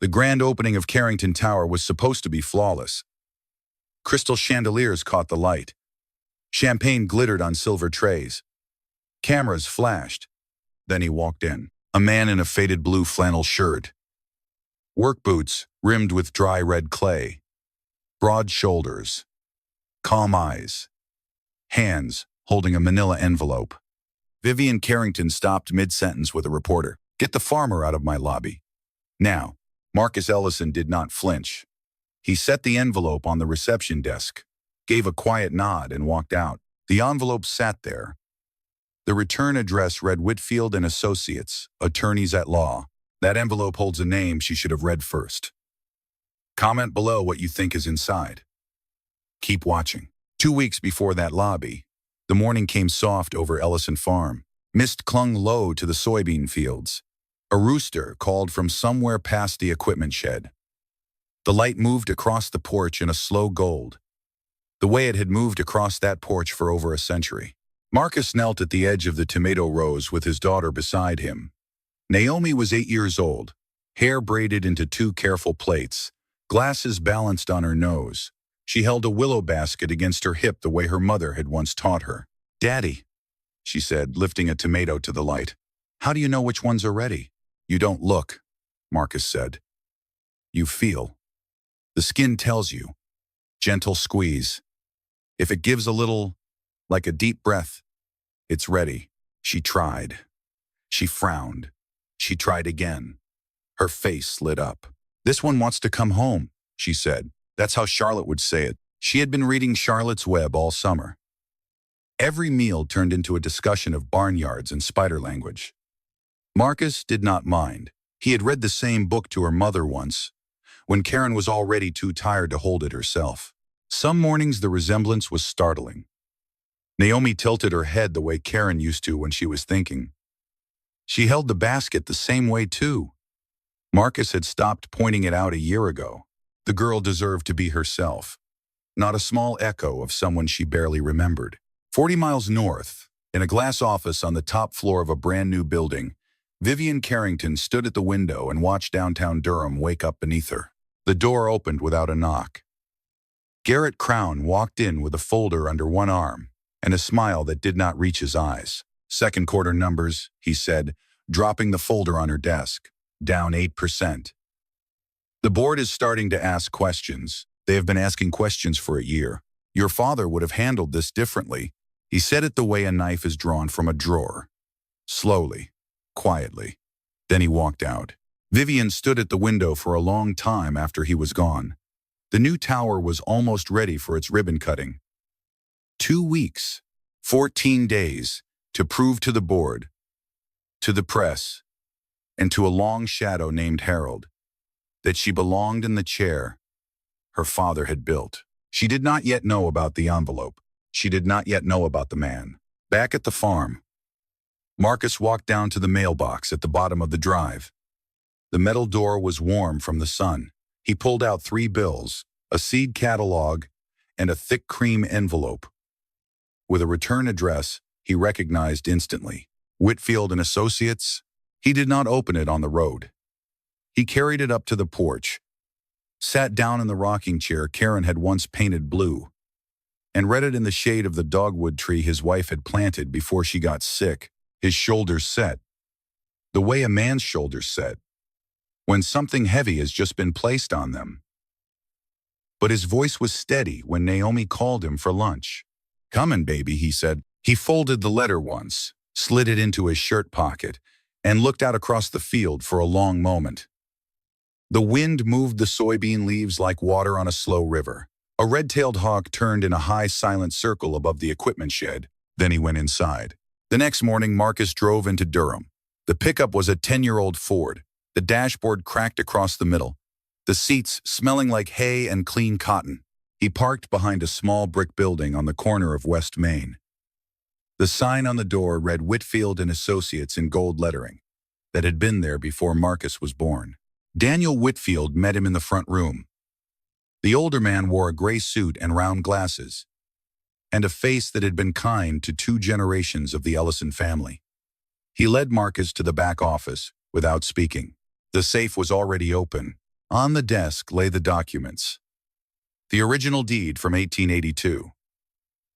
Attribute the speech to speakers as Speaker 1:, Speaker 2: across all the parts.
Speaker 1: The grand opening of Carrington Tower was supposed to be flawless. Crystal chandeliers caught the light. Champagne glittered on silver trays. Cameras flashed. Then he walked in. A man in a faded blue flannel shirt. Work boots rimmed with dry red clay. Broad shoulders. Calm eyes. Hands holding a manila envelope. Vivian Carrington stopped mid-sentence with a reporter. "Get the farmer out of my lobby." Now, Marcus Ellison did not flinch. He set the envelope on the reception desk, gave a quiet nod, and walked out. The envelope sat there. The return address read Whitfield and Associates, attorneys at law. That envelope holds a name she should have read first. Comment below what you think is inside. Keep watching. 2 weeks before that lobby, the morning came soft over Ellison Farm. Mist clung low to the soybean fields. A rooster called from somewhere past the equipment shed. The light moved across the porch in a slow gold, the way it had moved across that porch for over a century. Marcus knelt at the edge of the tomato rows with his daughter beside him. Naomi was 8 years old, hair braided into 2 careful plaits, glasses balanced on her nose. She held a willow basket against her hip the way her mother had once taught her. "Daddy," she said, lifting a tomato to the light. "How do you know which ones are ready?" "You don't look," Marcus said. "You feel. The skin tells you." Gentle squeeze. If it gives a little, like a deep breath, it's ready. She tried. She frowned. She tried again. Her face lit up. "This one wants to come home," she said. That's how Charlotte would say it. She had been reading Charlotte's Web all summer. Every meal turned into a discussion of barnyards and spider language. Marcus did not mind. He had read the same book to her mother once, when Karen was already too tired to hold it herself. Some mornings the resemblance was startling. Naomi tilted her head the way Karen used to when she was thinking. She held the basket the same way too. Marcus had stopped pointing it out a year ago. The girl deserved to be herself, not a small echo of someone she barely remembered. 40 miles north, in a glass office on the top floor of a brand new building, Vivian Carrington stood at the window and watched downtown Durham wake up beneath her. The door opened without a knock. Garrett Crown walked in with a folder under one arm and a smile that did not reach his eyes. "Second quarter numbers," he said, dropping the folder on her desk. "Down 8%. The board is starting to ask questions. They have been asking questions for a year. Your father would have handled this differently." He said it the way a knife is drawn from a drawer. Slowly, quietly. Then he walked out. Vivian stood at the window for a long time after he was gone. The new tower was almost ready for its ribbon cutting. 2 weeks, 14 days, to prove to the board, to the press, and to a long shadow named Harold, that she belonged in the chair her father had built. She did not yet know about the envelope. She did not yet know about the man. Back at the farm, Marcus walked down to the mailbox at the bottom of the drive. The metal door was warm from the sun. He pulled out 3 bills, a seed catalog, and a thick cream envelope. With a return address he recognized instantly. Whitfield and Associates. He did not open it on the road. He carried it up to the porch, sat down in the rocking chair Karen had once painted blue, and read it in the shade of the dogwood tree his wife had planted before she got sick. His shoulders set, the way a man's shoulders set, when something heavy has just been placed on them. But his voice was steady when Naomi called him for lunch. "Comin', baby," he said. He folded the letter once, slid it into his shirt pocket, and looked out across the field for a long moment. The wind moved the soybean leaves like water on a slow river. A red-tailed hawk turned in a high, silent circle above the equipment shed. Then he went inside. The next morning, Marcus drove into Durham. The pickup was a 10-year-old Ford. The dashboard cracked across the middle, the seats smelling like hay and clean cotton. He parked behind a small brick building on the corner of West Main. The sign on the door read Whitfield and Associates in gold lettering that had been there before Marcus was born. Daniel Whitfield met him in the front room. The older man wore a gray suit and round glasses, and a face that had been kind to 2 generations of the Ellison family. He led Marcus to the back office without speaking. The safe was already open. On the desk lay the documents. The original deed from 1882.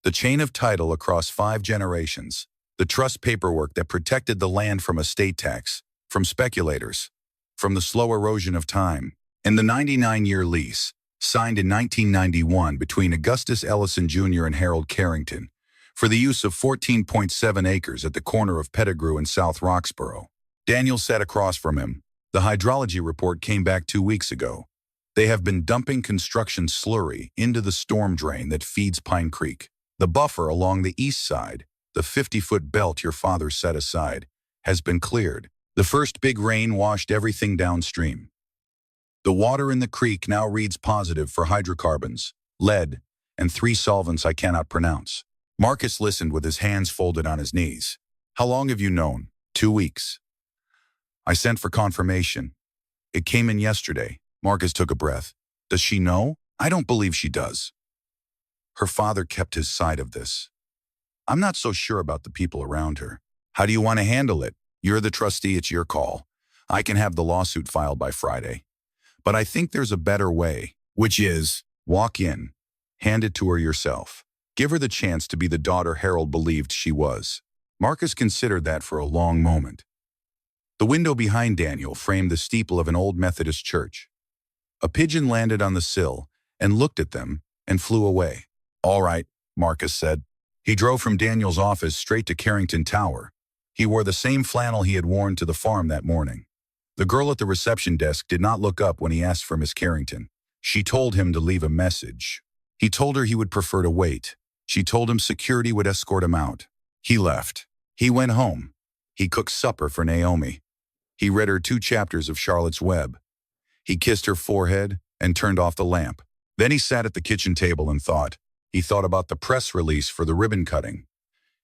Speaker 1: The chain of title across 5 generations. The trust paperwork that protected the land from estate tax, from speculators, from the slow erosion of time. And the 99-year lease, signed in 1991 between Augustus Ellison Jr. and Harold Carrington, for the use of 14.7 acres at the corner of Pettigrew and South Roxborough. Daniel sat across from him. The hydrology report came back 2 weeks ago. They have been dumping construction slurry into the storm drain that feeds Pine Creek. The buffer along the east side, the 50-foot belt your father set aside, has been cleared. The first big rain washed everything downstream. The water in the creek now reads positive for hydrocarbons, lead, and 3 solvents I cannot pronounce. Marcus listened with his hands folded on his knees. How long have you known? 2 weeks. I sent for confirmation. It came in yesterday. Marcus took a breath. Does she know? I don't believe she does. Her father kept his side of this. I'm not so sure about the people around her. How do you want to handle it? You're the trustee, it's your call. I can have the lawsuit filed by Friday. But I think there's a better way, which is, walk in, hand it to her yourself. Give her the chance to be the daughter Harold believed she was. Marcus considered that for a long moment. The window behind Daniel framed the steeple of an old Methodist church. A pigeon landed on the sill and looked at them and flew away. All right, Marcus said. He drove from Daniel's office straight to Carrington Tower. He wore the same flannel he had worn to the farm that morning. The girl at the reception desk did not look up when he asked for Miss Carrington. She told him to leave a message. He told her he would prefer to wait. She told him security would escort him out. He left. He went home. He cooked supper for Naomi. He read her 2 chapters of Charlotte's Web. He kissed her forehead and turned off the lamp. Then he sat at the kitchen table and thought. He thought about the press release for the ribbon cutting.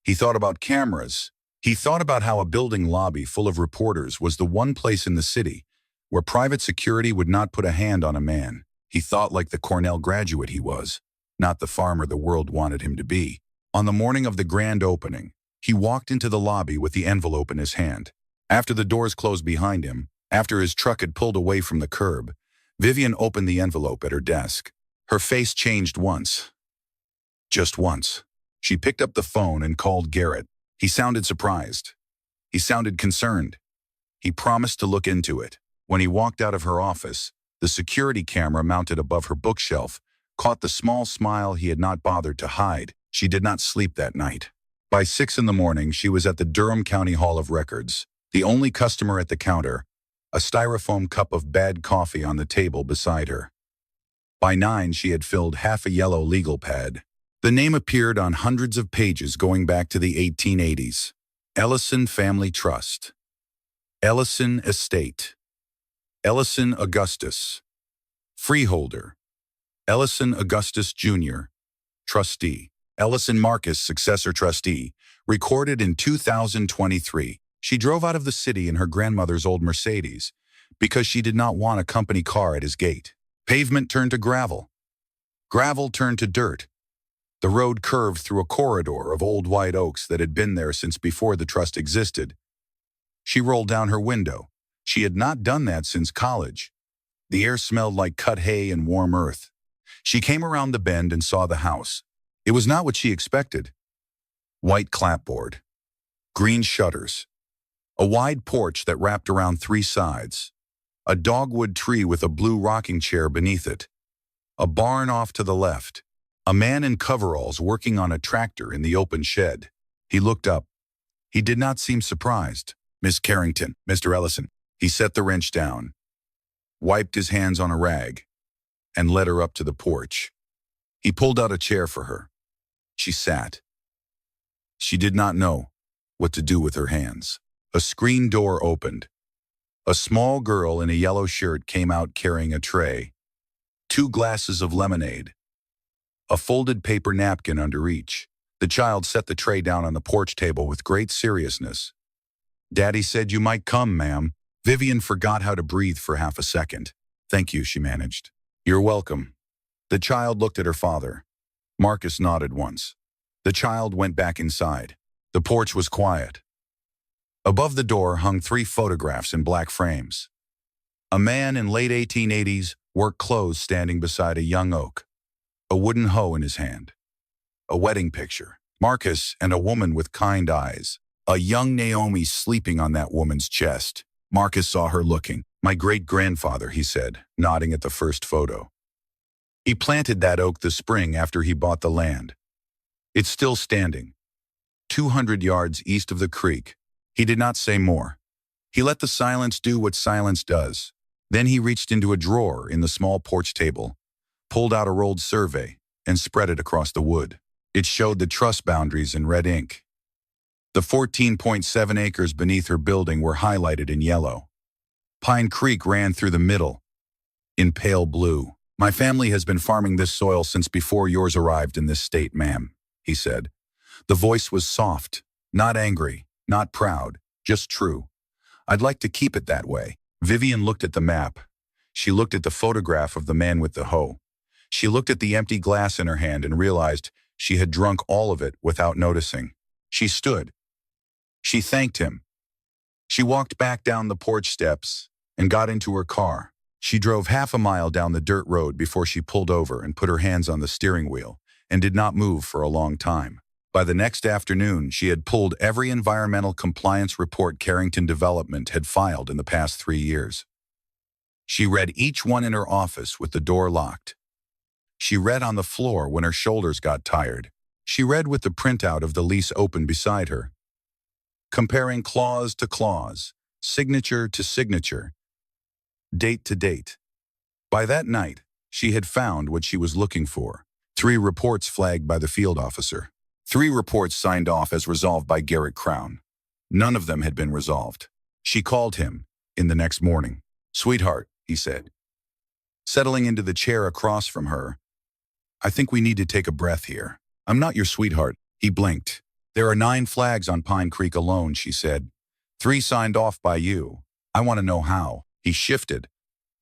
Speaker 1: He thought about cameras. He thought about how a building lobby full of reporters was the one place in the city where private security would not put a hand on a man. He thought like the Cornell graduate he was, not the farmer the world wanted him to be. On the morning of the grand opening, he walked into the lobby with the envelope in his hand. After the doors closed behind him, after his truck had pulled away from the curb, Vivian opened the envelope at her desk. Her face changed once. Just once. She picked up the phone and called Garrett. He sounded surprised. He sounded concerned. He promised to look into it. When he walked out of her office, the security camera mounted above her bookshelf caught the small smile he had not bothered to hide. She did not sleep that night. By 6 in the morning, she was at the Durham County Hall of Records. The only customer at the counter, a styrofoam cup of bad coffee on the table beside her. By 9, she had filled half a yellow legal pad. The name appeared on hundreds of pages going back to the 1880s. Ellison Family Trust. Ellison Estate. Ellison Augustus. Freeholder. Ellison Augustus Jr. Trustee. Ellison Marcus, successor trustee. Recorded in 2023. She drove out of the city in her grandmother's old Mercedes because she did not want a company car at his gate. Pavement turned to gravel. Gravel turned to dirt. The road curved through a corridor of old white oaks that had been there since before the trust existed. She rolled down her window. She had not done that since college. The air smelled like cut hay and warm earth. She came around the bend and saw the house. It was not what she expected. White clapboard. Green shutters. A wide porch that wrapped around 3 sides. A dogwood tree with a blue rocking chair beneath it. A barn off to the left. A man in coveralls working on a tractor in the open shed. He looked up. He did not seem surprised. Miss Carrington, Mr. Ellison. He set the wrench down, wiped his hands on a rag, and led her up to the porch. He pulled out a chair for her. She sat. She did not know what to do with her hands. A screen door opened. A small girl in a yellow shirt came out carrying a tray. 2 glasses of lemonade. A folded paper napkin under each. The child set the tray down on the porch table with great seriousness. Daddy said you might come, ma'am. Vivian forgot how to breathe for half a second. Thank you, she managed. You're welcome. The child looked at her father. Marcus nodded once. The child went back inside. The porch was quiet. Above the door hung 3 photographs in black frames. A man in late 1880s, work clothes standing beside a young oak, a wooden hoe in his hand. A wedding picture. Marcus and a woman with kind eyes. A young Naomi sleeping on that woman's chest. Marcus saw her looking. My great-grandfather, he said, nodding at the first photo. He planted that oak the spring after he bought the land. It's still standing, 200 yards east of the creek. He did not say more. He let the silence do what silence does. Then he reached into a drawer in the small porch table, pulled out a rolled survey, and spread it across the wood. It showed the truss boundaries in red ink. The 14.7 acres beneath her building were highlighted in yellow. Pine Creek ran through the middle, in pale blue. My family has been farming this soil since before yours arrived in this state, ma'am, he said. The voice was soft, not angry, not proud, just true. I'd like to keep it that way. Vivian looked at the map. She looked at the photograph of the man with the hoe. She looked at the empty glass in her hand and realized she had drunk all of it without noticing. She stood. She thanked him. She walked back down the porch steps and got into her car. She drove half a mile down the dirt road before she pulled over and put her hands on the steering wheel and did not move for a long time. By the next afternoon, she had pulled every environmental compliance report Carrington Development had filed in the past 3 years. She read each one in her office with the door locked. She read on the floor when her shoulders got tired. She read with the printout of the lease open beside her, comparing clause to clause, signature to signature, date to date. By that night, she had found what she was looking for. 3 reports flagged by the field officer. 3 reports signed off as resolved by Garrett Crown. None of them had been resolved. She called him in the next morning. Sweetheart, he said, settling into the chair across from her. I think we need to take a breath here. I'm not your sweetheart. He blinked. There are 9 flags on Pine Creek alone, she said. 3 signed off by you. I want to know how. He shifted.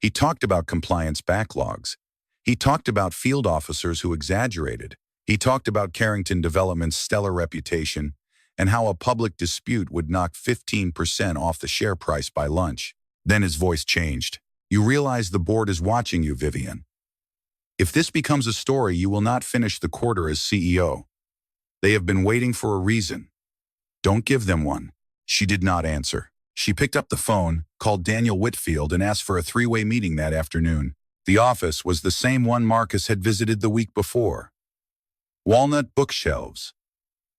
Speaker 1: He talked about compliance backlogs. He talked about field officers who exaggerated. He talked about Carrington Development's stellar reputation and how a public dispute would knock 15% off the share price by lunch. Then his voice changed. You realize the board is watching you, Vivian. If this becomes a story, you will not finish the quarter as CEO. They have been waiting for a reason. Don't give them one. She did not answer. She picked up the phone, called Daniel Whitfield, and asked for a 3-way meeting that afternoon. The office was the same one Marcus had visited the week before. Walnut bookshelves,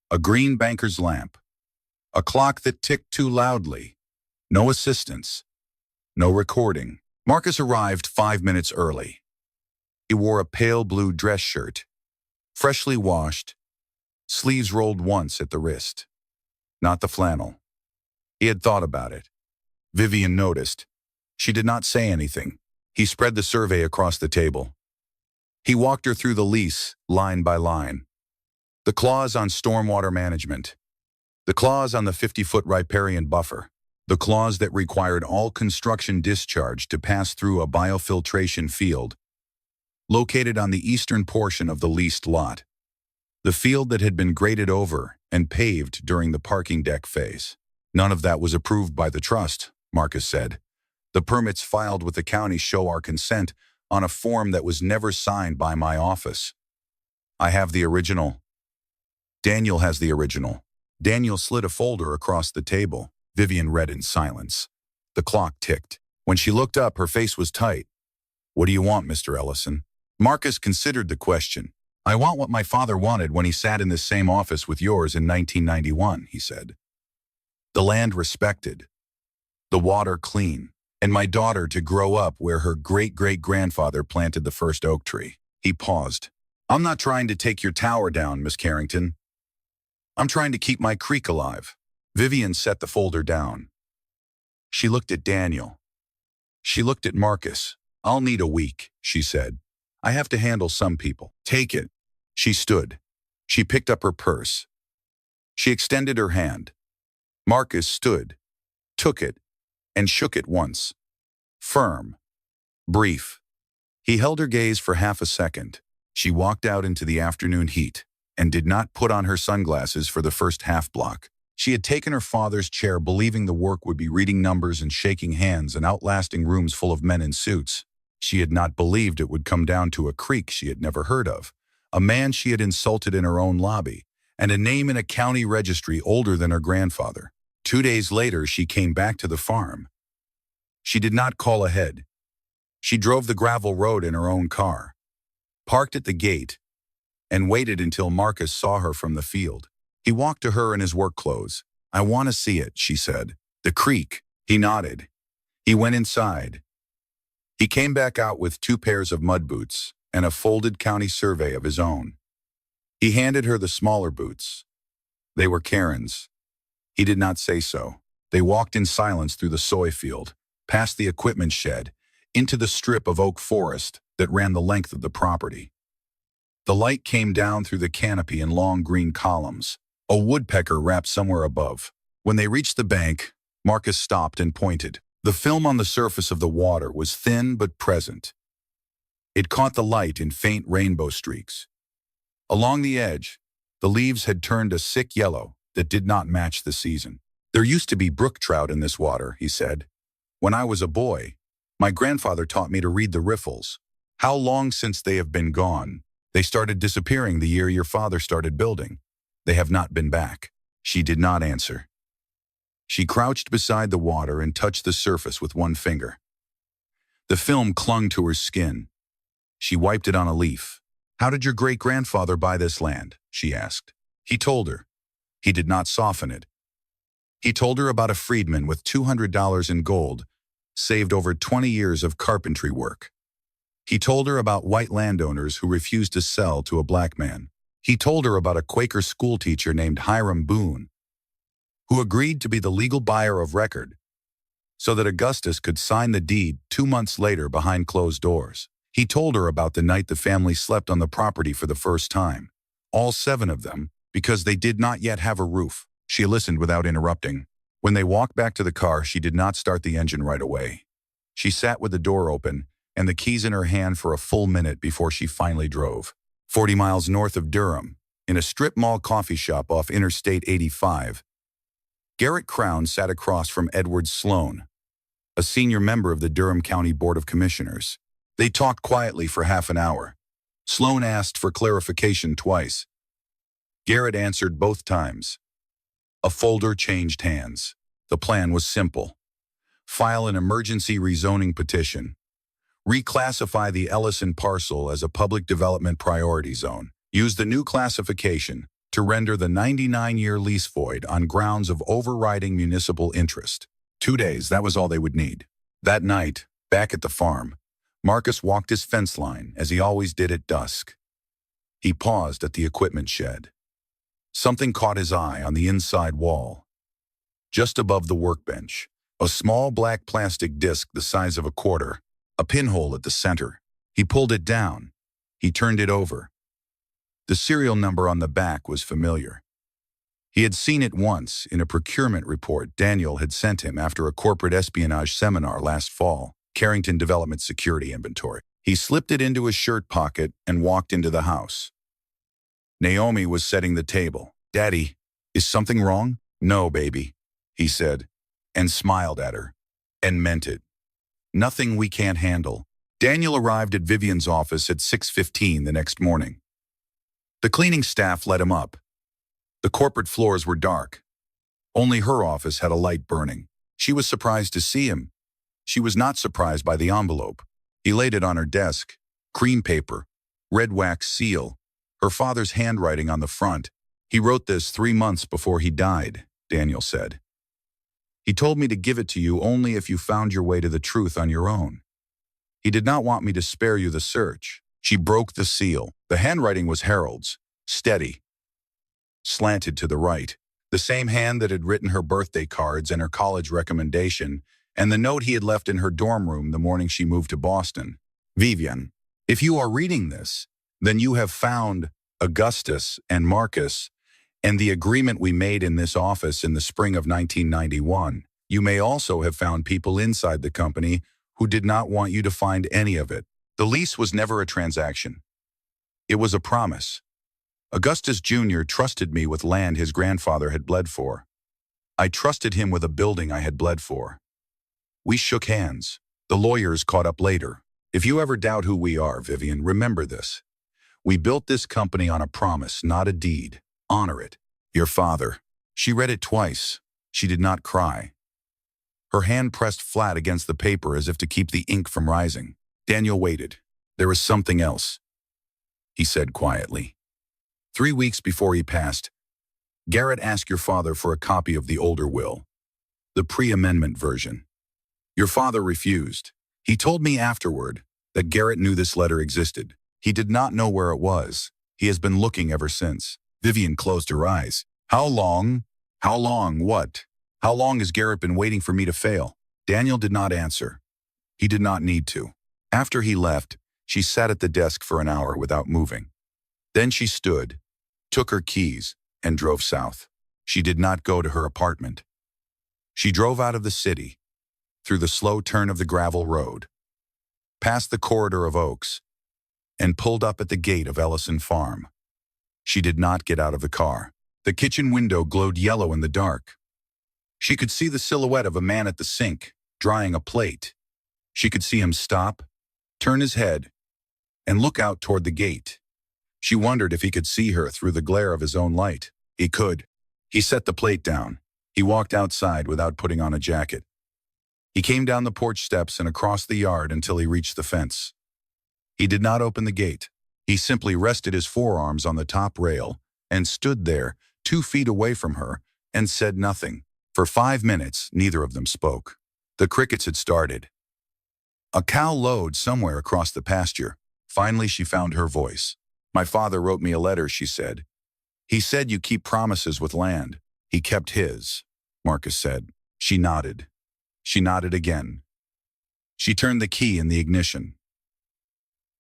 Speaker 1: a green banker's lamp, a clock that ticked too loudly, no assistants, no recording. Marcus arrived 5 minutes early. He wore a pale blue dress shirt, freshly washed, sleeves rolled once at the wrist. Not the flannel. He had thought about it. Vivian noticed. She did not say anything. He spread the survey across the table. He walked her through the lease, line by line. The clause on stormwater management. The clause on the 50-foot riparian buffer. The clause that required all construction discharge to pass through a biofiltration field located on the eastern portion of the leased lot. The field that had been graded over and paved during the parking deck phase. None of that was approved by the trust, Marcus said. The permits filed with the county show our consent on a form that was never signed by my office. I have the original. Daniel has the original. Daniel slid a folder across the table. Vivian read in silence. The clock ticked. When she looked up, her face was tight. What do you want, Mr. Ellison? Marcus considered the question. I want what my father wanted when he sat in this same office with yours in 1991, he said. The land respected, the water clean, and my daughter to grow up where her great-great-grandfather planted the first oak tree. He paused. I'm not trying to take your tower down, Miss Carrington. I'm trying to keep my creek alive. Vivian set the folder down. She looked at Daniel. She looked at Marcus. I'll need a week, she said. I have to handle some people. Take it. She stood. She picked up her purse. She extended her hand. Marcus stood, took it, and shook it once. Firm. Brief. He held her gaze for half a second. She walked out into the afternoon heat and did not put on her sunglasses for the first half block. She had taken her father's chair, believing the work would be reading numbers and shaking hands and outlasting rooms full of men in suits. She had not believed it would come down to a creek she had never heard of, a man she had insulted in her own lobby, and a name in a county registry older than her grandfather. 2 days later, she came back to the farm. She did not call ahead. She drove the gravel road in her own car, parked at the gate, and waited until Marcus saw her from the field. He walked to her in his work clothes. "I want to see it," she said. "The creek." He nodded. He went inside. He came back out with 2 pairs of mud boots and a folded county survey of his own. He handed her the smaller boots. They were Karen's. He did not say so. They walked in silence through the soy field, past the equipment shed, into the strip of oak forest that ran the length of the property. The light came down through the canopy in long green columns, a woodpecker rapped somewhere above. When they reached the bank, Marcus stopped and pointed. The film on the surface of the water was thin but present. It caught the light in faint rainbow streaks. Along the edge, the leaves had turned a sick yellow that did not match the season. "There used to be brook trout in this water," he said. "When I was a boy, my grandfather taught me to read the riffles. How long since they have been gone? They started disappearing the year your father started building. They have not been back." She did not answer. She crouched beside the water and touched the surface with one finger. The film clung to her skin. She wiped it on a leaf. "How did your great-grandfather buy this land?" she asked. He told her. He did not soften it. He told her about a freedman with $200 in gold, saved over 20 years of carpentry work. He told her about white landowners who refused to sell to a black man. He told her about a Quaker schoolteacher named Hiram Boone, who agreed to be the legal buyer of record so that Augustus could sign the deed 2 months later behind closed doors. He told her about the night the family slept on the property for the first time, all 7 of them, because they did not yet have a roof. She listened without interrupting. When they walked back to the car, she did not start the engine right away. She sat with the door open and the keys in her hand for a full minute before she finally drove. 40 miles north of Durham, in a strip mall coffee shop off Interstate 85, Garrett Crown sat across from Edward Sloan, a senior member of the Durham County Board of Commissioners. They talked quietly for half an hour. Sloan asked for clarification twice. Garrett answered both times. A folder changed hands. The plan was simple. File an emergency rezoning petition. Reclassify the Ellison parcel as a public development priority zone. Use the new classification to render the 99-year lease void on grounds of overriding municipal interest. 2 days, that was all they would need. That night, back at the farm, Marcus walked his fence line as he always did at dusk. He paused at the equipment shed. Something caught his eye on the inside wall. Just above the workbench, a small black plastic disc the size of a quarter, a pinhole at the center. He pulled it down. He turned it over. The serial number on the back was familiar. He had seen it once in a procurement report Daniel had sent him after a corporate espionage seminar last fall, Carrington Development Security Inventory. He slipped it into his shirt pocket and walked into the house. Naomi was setting the table. "Daddy, is something wrong?" "No, baby," he said, and smiled at her, and meant it. "Nothing we can't handle." Daniel arrived at Vivian's office at 6:15 the next morning. The cleaning staff let him up. The corporate floors were dark. Only her office had a light burning. She was surprised to see him. She was not surprised by the envelope. He laid it on her desk. Cream paper, red wax seal, her father's handwriting on the front. "He wrote this 3 months before he died," Daniel said. "He told me to give it to you only if you found your way to the truth on your own. He did not want me to spare you the search." She broke the seal. The handwriting was Harold's, steady, slanted to the right, the same hand that had written her birthday cards and her college recommendation, and the note he had left in her dorm room the morning she moved to Boston. "Vivian, if you are reading this, then you have found Augustus and Marcus and the agreement we made in this office in the spring of 1991. You may also have found people inside the company who did not want you to find any of it. The lease was never a transaction. It was a promise. Augustus Jr. trusted me with land his grandfather had bled for. I trusted him with a building I had bled for. We shook hands. The lawyers caught up later. If you ever doubt who we are, Vivian, remember this. We built this company on a promise, not a deed. Honor it. Your father. She read it twice. She did not cry. Her hand pressed flat against the paper as if to keep the ink from rising. Daniel waited. There was something else, he said quietly. 3 weeks before he passed, Garrett asked your father for a copy of the older will, the pre-amendment version. Your father refused. He told me afterward that Garrett knew this letter existed. He did not know where it was. He has been looking ever since. Vivian closed her eyes. How long? How long? What? How long has Garrett been waiting for me to fail? Daniel did not answer. He did not need to. After he left, she sat at the desk for an hour without moving. Then she stood, took her keys, and drove south. She did not go to her apartment. She drove out of the city, through the slow turn of the gravel road, past the corridor of oaks, and pulled up at the gate of Ellison Farm. She did not get out of the car. The kitchen window glowed yellow in the dark. She could see the silhouette of a man at the sink, drying a plate. She could see him stop, turn his head, and look out toward the gate. She wondered if he could see her through the glare of his own light. He could. He set the plate down. He walked outside without putting on a jacket. He came down the porch steps and across the yard until he reached the fence. He did not open the gate. He simply rested his forearms on the top rail and stood there, 2 feet away from her, and said nothing. For 5 minutes, neither of them spoke. The crickets had started. A cow lowed somewhere across the pasture. Finally, she found her voice. My father wrote me a letter, she said. He said you keep promises with land. He kept his, Marcus said. She nodded. She nodded again. She turned the key in the ignition.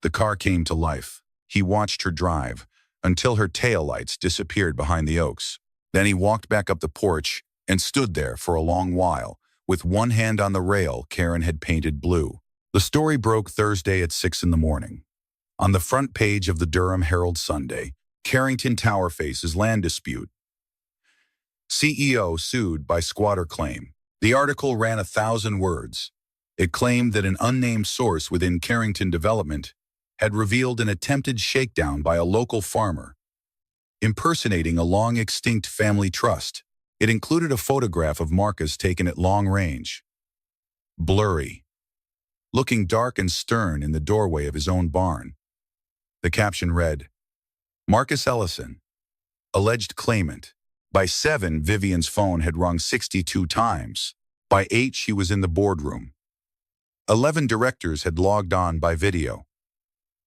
Speaker 1: The car came to life. He watched her drive until her taillights disappeared behind the oaks. Then he walked back up the porch and stood there for a long while, with one hand on the rail Karen had painted blue. The story broke Thursday at 6 in the morning. On the front page of the Durham Herald Sunday, Carrington Tower faces land dispute. CEO sued by squatter claim. The article ran 1,000 words. It claimed that an unnamed source within Carrington Development had revealed an attempted shakedown by a local farmer, impersonating a long-extinct family trust. It included a photograph of Marcus taken at long range. Blurry, looking dark and stern in the doorway of his own barn. The caption read, Marcus Ellison, alleged claimant. By 7, Vivian's phone had rung 62 times. By 8, she was in the boardroom. 11 directors had logged on by video.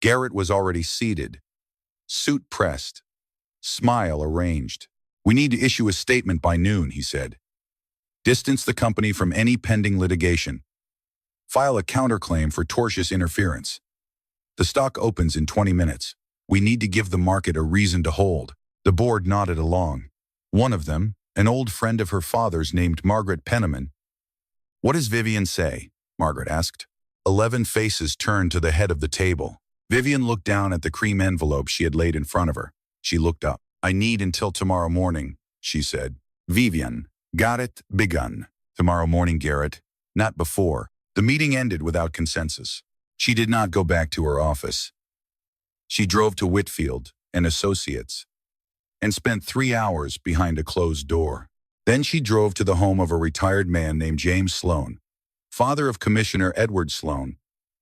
Speaker 1: Garrett was already seated, suit pressed, smile arranged. We need to issue a statement by noon, he said. Distance the company from any pending litigation. File a counterclaim for tortious interference. The stock opens in 20 minutes. We need to give the market a reason to hold. The board nodded along. One of them, an old friend of her father's named Margaret Penniman. What does Vivian say? Margaret asked. 11 faces turned to the head of the table. Vivian looked down at the cream envelope she had laid in front of her. She looked up. I need until tomorrow morning, she said. Vivian, got it, begun. Tomorrow morning, Garrett, not before. The meeting ended without consensus. She did not go back to her office. She drove to Whitfield and Associates and spent 3 hours behind a closed door. Then she drove to the home of a retired man named James Sloan, father of Commissioner Edward Sloan,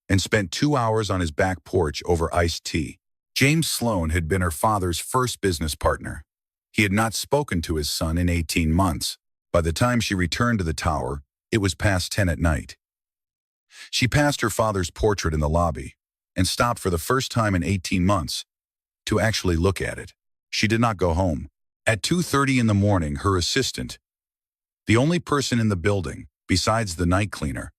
Speaker 1: and spent 2 hours on his back porch over iced tea. James Sloan had been her father's first business partner. He had not spoken to his son in 18 months. By the time she returned to the tower, it was past 10 at night. She passed her father's portrait in the lobby and stopped for the first time in 18 months to actually look at it. She did not go home. At 2:30 in the morning, her assistant, the only person in the building besides the night cleaner,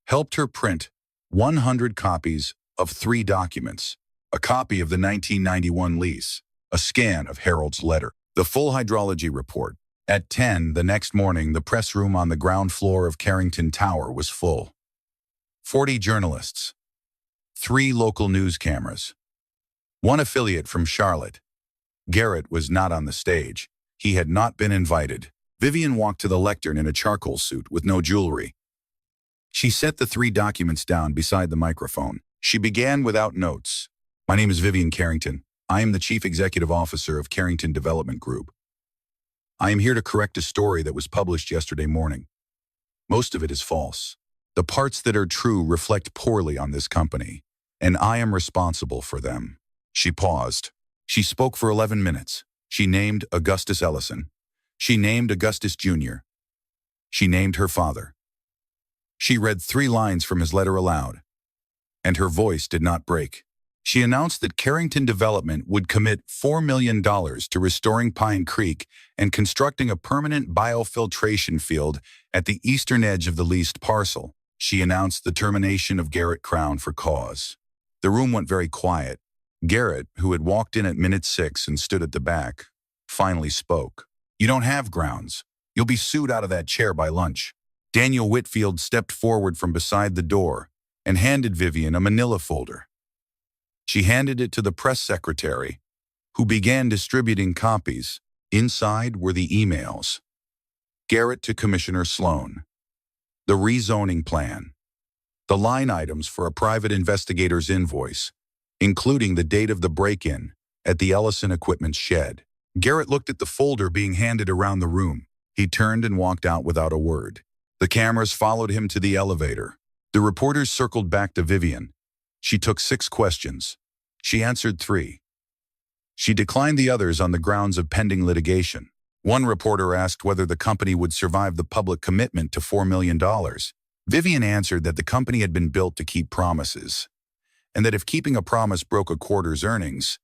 Speaker 1: helped her print 100 copies of 3 documents. A copy of the 1991 lease, a scan of Harold's letter, the full hydrology report. At 10 the next morning, the press room on the ground floor of Carrington Tower was full. 40 journalists, 3 local news cameras, 1 affiliate from Charlotte. Garrett was not on the stage. He had not been invited. Vivian walked to the lectern in a charcoal suit with no jewelry. She set the 3 documents down beside the microphone. She began without notes. My name is Vivian Carrington. I am the Chief Executive Officer of Carrington Development Group. I am here to correct a story that was published yesterday morning. Most of it is false. The parts that are true reflect poorly on this company, and I am responsible for them. She paused. She spoke for 11 minutes. She named Augustus Ellison. She named Augustus Jr. She named her father. She read 3 lines from his letter aloud, and her voice did not break. She announced that Carrington Development would commit $4 million to restoring Pine Creek and constructing a permanent biofiltration field at the eastern edge of the leased parcel. She announced the termination of Garrett Crown for cause. The room went very quiet. Garrett, who had walked in at minute 6 and stood at the back, finally spoke. You don't have grounds. You'll be sued out of that chair by lunch. Daniel Whitfield stepped forward from beside the door and handed Vivian a manila folder. She handed it to the press secretary, who began distributing copies. Inside were the emails. Garrett to Commissioner Sloan. The rezoning plan. The line items for a private investigator's invoice, including the date of the break-in at the Ellison Equipment shed. Garrett looked at the folder being handed around the room. He turned and walked out without a word. The cameras followed him to the elevator. The reporters circled back to Vivian. She took 6 questions. She answered 3. She declined the others on the grounds of pending litigation. One reporter asked whether the company would survive the public commitment to $4 million. Vivian answered that the company had been built to keep promises, and that if keeping a promise broke a quarter's earnings,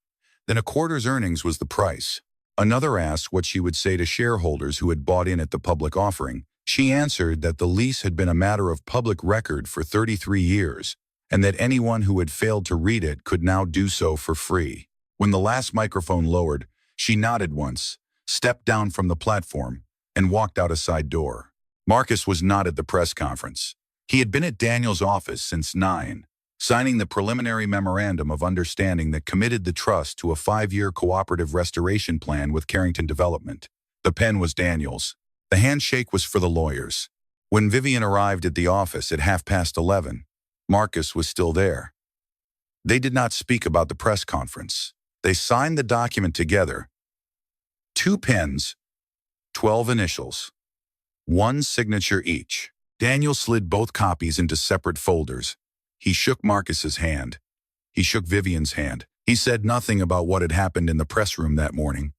Speaker 1: then a quarter's earnings was the price. Another asked what she would say to shareholders who had bought in at the public offering. She answered that the lease had been a matter of public record for 33 years, and that anyone who had failed to read it could now do so for free. When the last microphone lowered, she nodded once, stepped down from the platform, and walked out a side door. Marcus was not at the press conference. He had been at Daniel's office since 9, signing the preliminary memorandum of understanding that committed the trust to a 5-year cooperative restoration plan with Carrington Development. The pen was Daniel's. The handshake was for the lawyers. When Vivian arrived at the office at 11:30, Marcus was still there. They did not speak about the press conference. They signed the document together. 2 pens, 12 initials, 1 signature each. Daniel slid both copies into separate folders. He shook Marcus's hand. He shook Vivian's hand. He said nothing about what had happened in the press room that morning,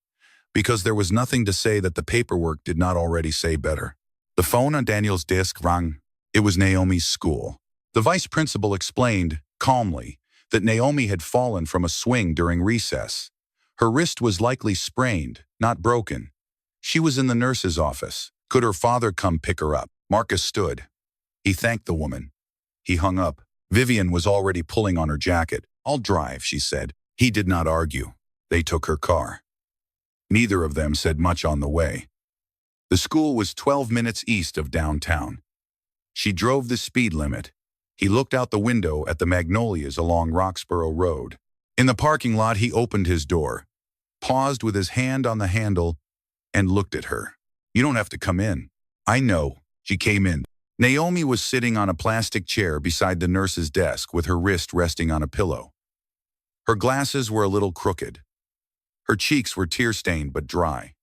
Speaker 1: because there was nothing to say that the paperwork did not already say better. The phone on Daniel's desk rang. It was Naomi's school. The vice principal explained, calmly, that Naomi had fallen from a swing during recess. Her wrist was likely sprained, not broken. She was in the nurse's office. Could her father come pick her up? Marcus stood. He thanked the woman. He hung up. Vivian was already pulling on her jacket. I'll drive, she said. He did not argue. They took her car. Neither of them said much on the way. The school was 12 minutes east of downtown. She drove the speed limit. He looked out the window at the magnolias along Roxborough Road. In the parking lot, he opened his door, paused with his hand on the handle, and looked at her. You don't have to come in. I know. She came in. Naomi was sitting on a plastic chair beside the nurse's desk with her wrist resting on a pillow. Her glasses were a little crooked. Her cheeks were tear-stained but dry.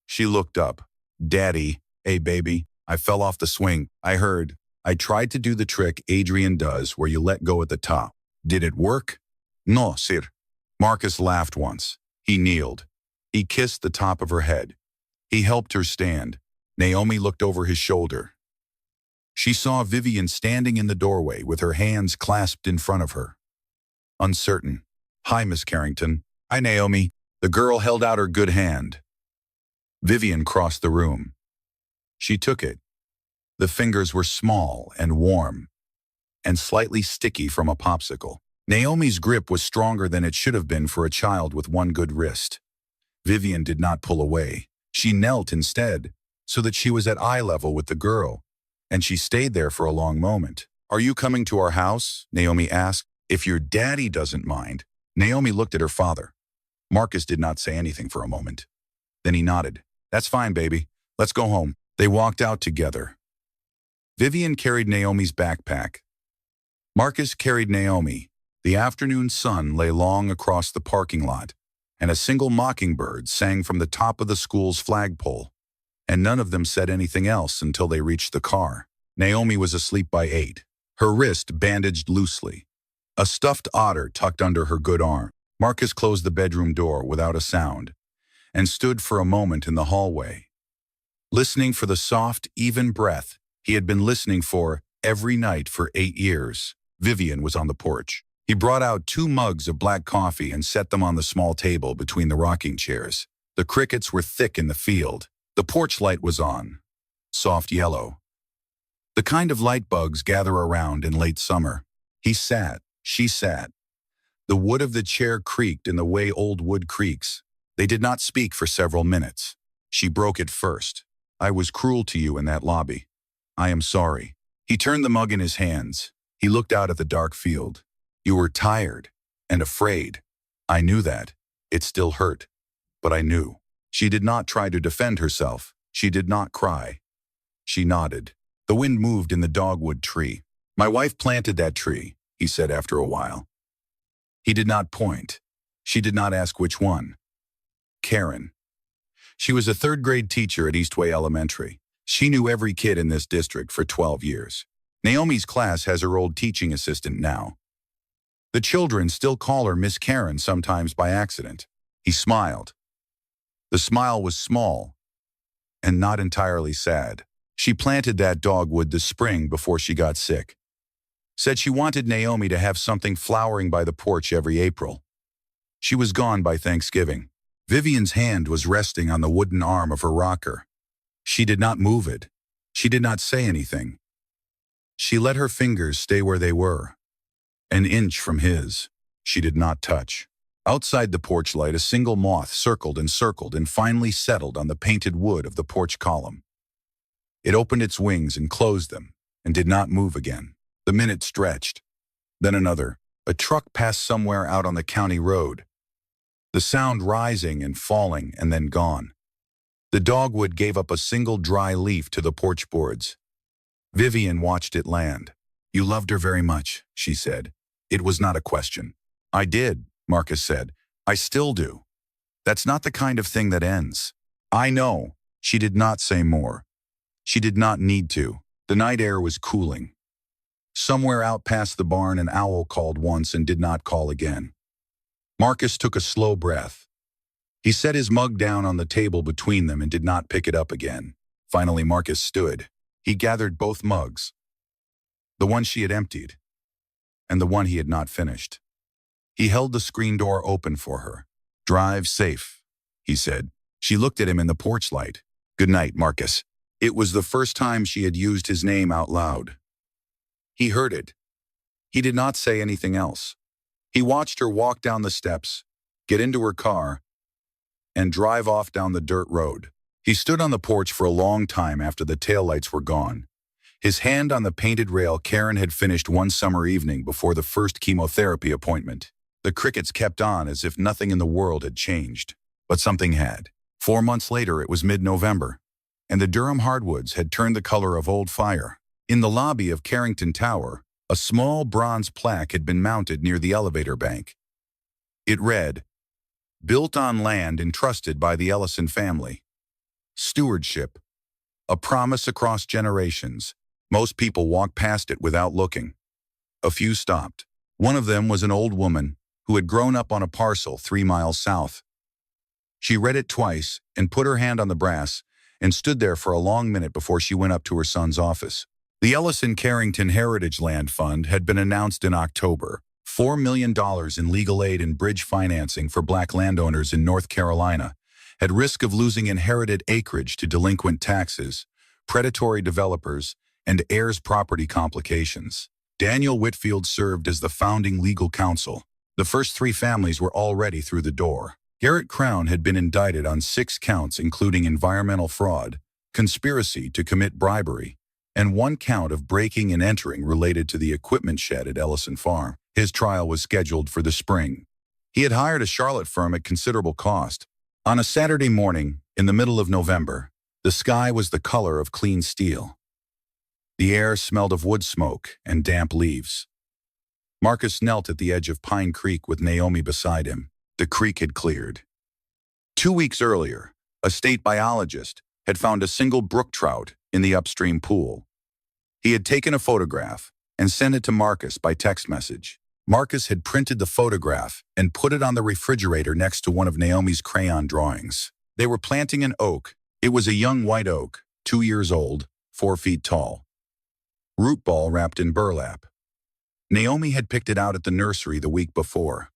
Speaker 1: She looked up. Daddy, hey baby, I fell off the swing. I heard. I tried to do the trick Adrian does where you let go at the top. Did it work? No, sir. Marcus laughed once. He kneeled. He kissed the top of her head. He helped her stand. Naomi looked over his shoulder. She saw Vivian standing in the doorway with her hands clasped in front of her. Uncertain. Hi, Miss Carrington. Hi, Naomi. The girl held out her good hand. Vivian crossed the room. She took it. The fingers were small and warm, and slightly sticky from a popsicle. Naomi's grip was stronger than it should have been for a child with one good wrist. Vivian did not pull away. She knelt instead, so that she was at eye level with the girl, and she stayed there for a long moment. Are you coming to our house? Naomi asked. If your daddy doesn't mind. Naomi looked at her father. Marcus did not say anything for a moment. Then he nodded. That's fine, baby. Let's go home. They walked out together. Vivian carried Naomi's backpack. Marcus carried Naomi. The afternoon sun lay long across the parking lot, and a single mockingbird sang from the top of the school's flagpole, and none of them said anything else until they reached the car. Naomi was asleep by 8, her wrist bandaged loosely, a stuffed otter tucked under her good arm. Marcus closed the bedroom door without a sound and stood for a moment in the hallway, listening for the soft, even breath he had been listening for every night for 8 years. Vivian was on the porch. He brought out 2 mugs of black coffee and set them on the small table between the rocking chairs. The crickets were thick in the field. The porch light was on, soft yellow, the kind of light bugs gather around in late summer. He sat, she sat. The wood of the chair creaked in the way old wood creaks. They did not speak for several minutes. She broke it first. I was cruel to you in that lobby. I am sorry. He turned the mug in his hands. He looked out at the dark field. You were tired and afraid. I knew that. It still hurt. But I knew. She did not try to defend herself. She did not cry. She nodded. The wind moved in the dogwood tree. My wife planted that tree, he said after a while. He did not point. She did not ask which one. Karen. She was a 3rd-grade teacher at Eastway Elementary. She knew every kid in this district for 12 years. Naomi's class has her old teaching assistant now. The children still call her Miss Karen sometimes by accident. He smiled. The smile was small and not entirely sad. She planted that dogwood this spring before she got sick. Said she wanted Naomi to have something flowering by the porch every April. She was gone by Thanksgiving. Vivian's hand was resting on the wooden arm of her rocker. She did not move it. She did not say anything. She let her fingers stay where they were, an inch from his. She did not touch. Outside the porch light, a single moth circled and finally settled on the painted wood of the porch column. It opened its wings and closed them, and did not move again. The minute stretched. Then another. A truck passed somewhere out on the county road. The sound rising and falling and then gone. The dogwood gave up a single dry leaf to the porch boards. Vivian watched it land. You loved her very much, she said. It was not a question. I did, Marcus said. I still do. That's not the kind of thing that ends. I know. She did not say more. She did not need to. The night air was cooling. Somewhere out past the barn, an owl called once and did not call again. Marcus took a slow breath. He set his mug down on the table between them and did not pick it up again. Finally, Marcus stood. He gathered both mugs, the one she had emptied, and the one he had not finished. He held the screen door open for her. Drive safe, he said. She looked at him in the porch light. Good night, Marcus. It was the first time she had used his name out loud. He heard it. He did not say anything else. He watched her walk down the steps, get into her car, and drive off down the dirt road. He stood on the porch for a long time after the taillights were gone. His hand on the painted rail Karen had finished one summer evening before the first chemotherapy appointment. The crickets kept on as if nothing in the world had changed. But something had. 4 months later, it was mid-November, and the Durham hardwoods had turned the color of old fire. In the lobby of Carrington Tower, a small bronze plaque had been mounted near the elevator bank. It read, "Built on land entrusted by the Ellison family. Stewardship. A promise across generations." Most people walked past it without looking. A few stopped. One of them was an old woman who had grown up on a parcel 3 miles south. She read it twice and put her hand on the brass and stood there for a long minute before she went up to her son's office. The Ellison Carrington Heritage Land Fund had been announced in October. $4 million in legal aid and bridge financing for black landowners in North Carolina, at risk of losing inherited acreage to delinquent taxes, predatory developers, and heirs' property complications. Daniel Whitfield served as the founding legal counsel. The first 3 families were already through the door. Garrett Crown had been indicted on 6 counts including environmental fraud, conspiracy to commit bribery, and 1 count of breaking and entering related to the equipment shed at Ellison Farm. His trial was scheduled for the spring. He had hired a Charlotte firm at considerable cost. On a Saturday morning, in the middle of November, The sky was the color of clean steel. The air smelled of wood smoke and damp leaves. Marcus knelt at the edge of Pine Creek with Naomi beside him. The creek had cleared. 2 weeks earlier, a state biologist had found a single brook trout in the upstream pool. He had taken a photograph and sent it to Marcus by text message. Marcus had printed the photograph and put it on the refrigerator next to one of Naomi's crayon drawings. They were planting an oak. It was a young white oak, 2 years old, 4 feet tall. Root ball wrapped in burlap. Naomi had picked it out at the nursery the week before.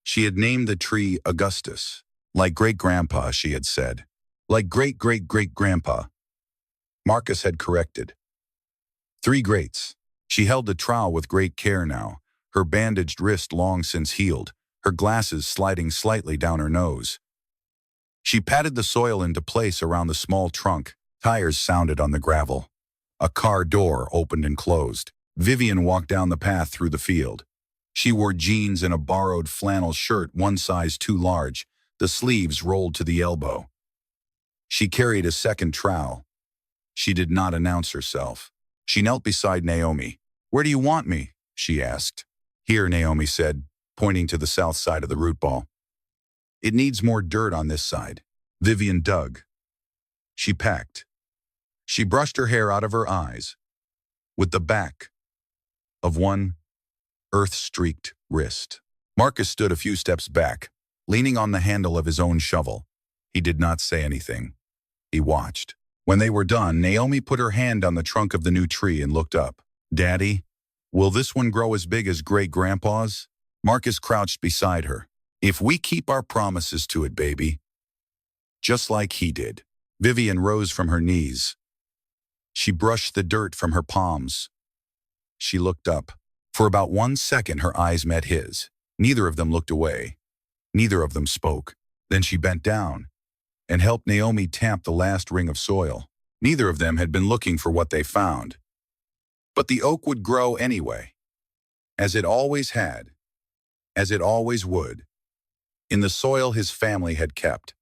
Speaker 1: She had named the tree Augustus. Like great-grandpa, she had said. Like great-great-great-grandpa. Marcus had corrected. 3 greats. She held the trowel with great care now, her bandaged wrist long since healed, her glasses sliding slightly down her nose. She patted the soil into place around the small trunk. Tires sounded on the gravel. A car door opened and closed. Vivian walked down the path through the field. She wore jeans and a borrowed flannel shirt 1 size too large, the sleeves rolled to the elbow. She carried a second trowel. She did not announce herself. She knelt beside Naomi. "Where do you want me?" she asked. "Here," Naomi said, pointing to the south side of the root ball. "It needs more dirt on this side." Vivian dug. She pecked. She brushed her hair out of her eyes with the back of one earth-streaked wrist. Marcus stood a few steps back, leaning on the handle of his own shovel. He did not say anything. He watched. When they were done, Naomi put her hand on the trunk of the new tree and looked up. "Daddy, will this one grow as big as great-grandpa's?" Marcus crouched beside her. "If we keep our promises to it, baby." Just like he did. Vivian rose from her knees. She brushed the dirt from her palms. She looked up. For about 1 second, her eyes met his. Neither of them looked away. Neither of them spoke. Then she bent down and helped Naomi tamp the last ring of soil. Neither of them had been looking for what they found. But the oak would grow anyway, as it always had, as it always would, in the soil his family had kept.